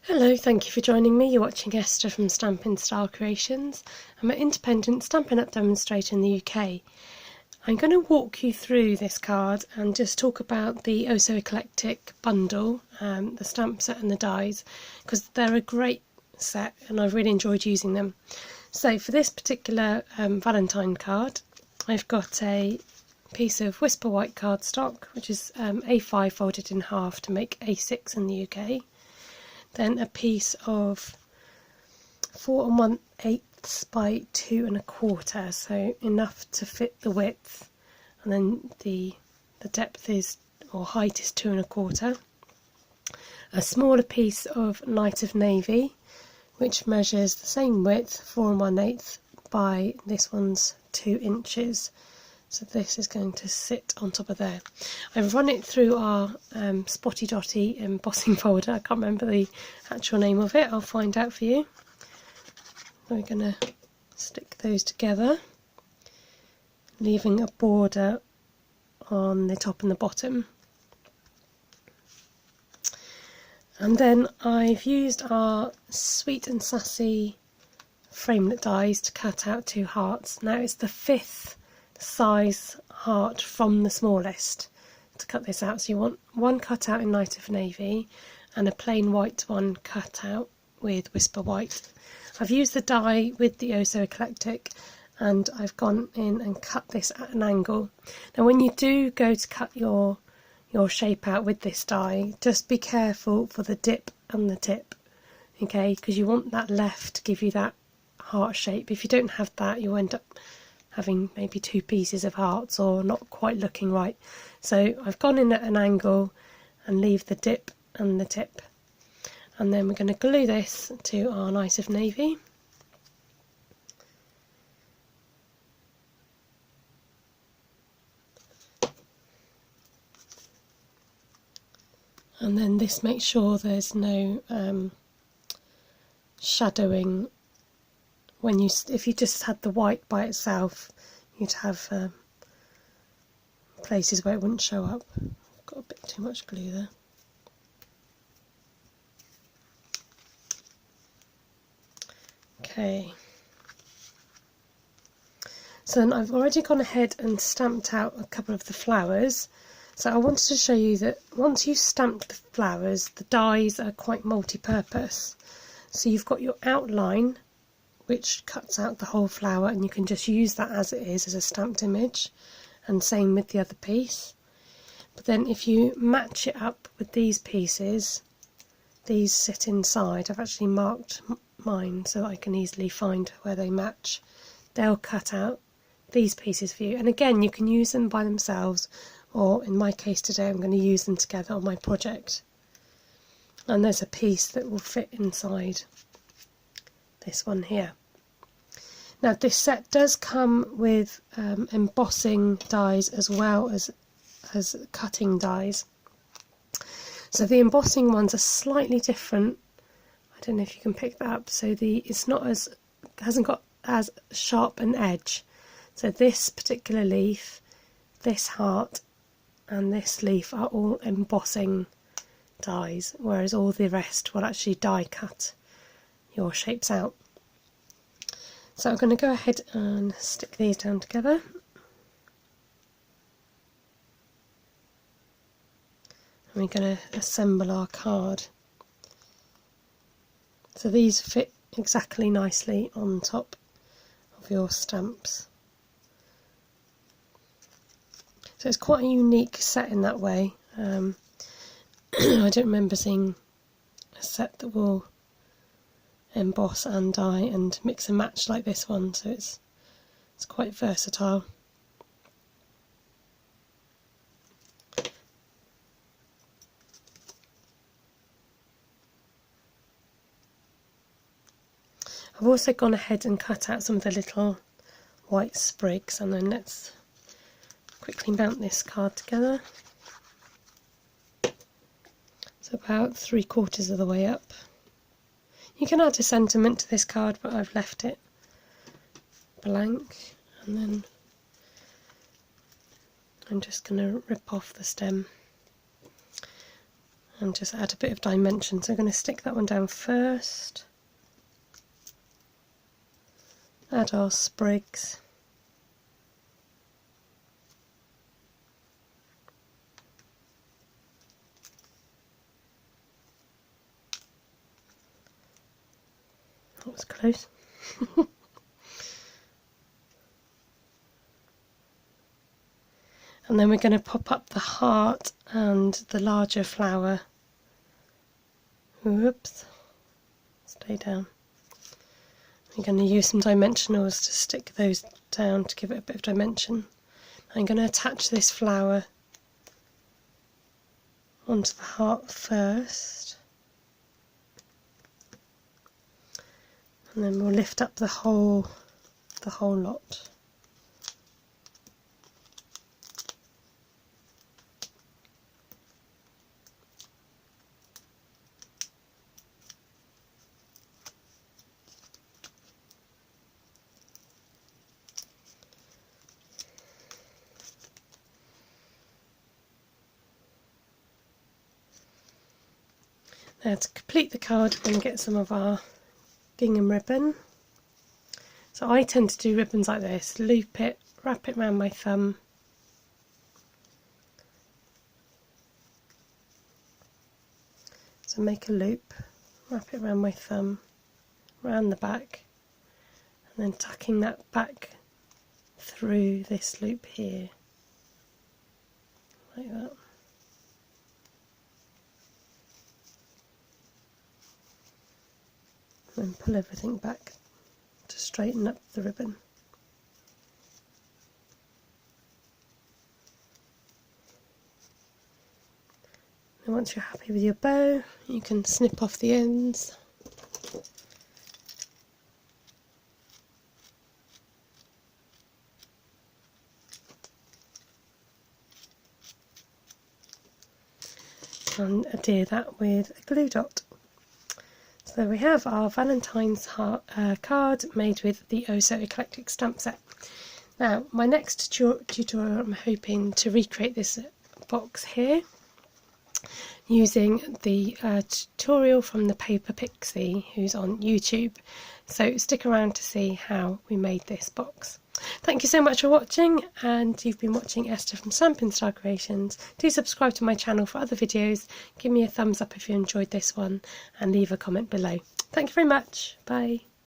Hello, thank you for joining me. You're watching Esther from Stampin' Style Creations. I'm an independent Stampin' Up demonstrator in the UK. I'm going to walk you through this card and just talk about the Oh So Eclectic bundle, the stamp set and the dies, because they're a great set and I've really enjoyed using them. So for this particular Valentine card, I've got a piece of Whisper White cardstock, which is A5 folded in half to make A6 in the UK. Then a piece of 4 1/8 by 2 1/4, so enough to fit the width, and then the depth is, or height is, 2 1/4. A smaller piece of Night of Navy, which measures the same width, 4 1/8 by this one's 2 inches. So this is going to sit on top of there. I've run it through our Spotty Dotty embossing folder. I can't remember the actual name of it. I'll find out for you. We're going to stick those together, leaving a border on the top and the bottom. And then I've used our Sweet and Sassy Framlit dies to cut out 2 hearts. Now it's the 5th size heart from the smallest to cut this out, so you want one cut out in Night of Navy and a plain white one cut out with Whisper White. I've used the die with the Oh So Eclectic and I've gone in and cut this at an angle. Now when you do go to cut your shape out with this die, just be careful for the dip and the tip, okay, because you want that left to give you that heart shape. If you don't have that, you'll end up having maybe 2 pieces of hearts or not quite looking right. So I've gone in at an angle and leave the dip and the tip. And then we're going to glue this to our Night of Navy. And then this makes sure there's no shadowing. When if you just had the white by itself, you'd have places where it wouldn't show up. I've got a bit too much glue there. Okay. So then I've already gone ahead and stamped out a couple of the flowers. So I wanted to show you that once you've stamped the flowers, the dies are quite multi-purpose. So you've got your outline, which cuts out the whole flower, and you can just use that as it is, as a stamped image, and same with the other piece. But then if you match it up with these pieces, these sit inside. I've actually marked mine so that I can easily find where they match. They'll cut out these pieces for you, and again you can use them by themselves, or in my case today I'm going to use them together on my project. And there's a piece that will fit inside this one here. Now this set does come with embossing dies as well as cutting dies. So the embossing ones are slightly different. I don't know if you can pick that up. So it's not as, hasn't got as sharp an edge. So this particular leaf, this heart and this leaf are all embossing dies, whereas all the rest will actually die cut your shapes out. So I'm going to go ahead and stick these down together. And we're going to assemble our card. So these fit exactly nicely on top of your stamps. So it's quite a unique set in that way. I don't remember seeing a set that will emboss and die and mix and match like this one, so it's quite versatile. I've also gone ahead and cut out some of the little white sprigs, and then let's quickly mount this card together. So about 3/4 of the way up. You can add a sentiment to this card, but I've left it blank, and then I'm just going to rip off the stem and just add a bit of dimension. So I'm going to stick that one down first, add our sprigs, that was close. And then we're going to pop up the heart and the larger flower. Whoops, stay down. I'm going to use some dimensionals to stick those down to give it a bit of dimension. I'm going to attach this flower onto the heart first, and then we'll lift up the whole lot. Now to complete the card, we're going to get some of our gingham ribbon. So I tend to do ribbons like this, loop it, wrap it around my thumb, so make a loop, wrap it around my thumb, round the back, and then tucking that back through this loop here, like that. And pull everything back to straighten up the ribbon. And once you're happy with your bow, you can snip off the ends. And adhere that with a glue dot. So there we have our Valentine's card made with the Oh So Eclectic stamp set. Now my next tutorial, I'm hoping to recreate this box here using the tutorial from the Paper Pixie who's on YouTube. So stick around to see how we made this box. Thank you so much for watching, and you've been watching Esther from Stampin' Star Creations. Do subscribe to my channel for other videos, give me a thumbs up if you enjoyed this one, and leave a comment below. Thank you very much, bye.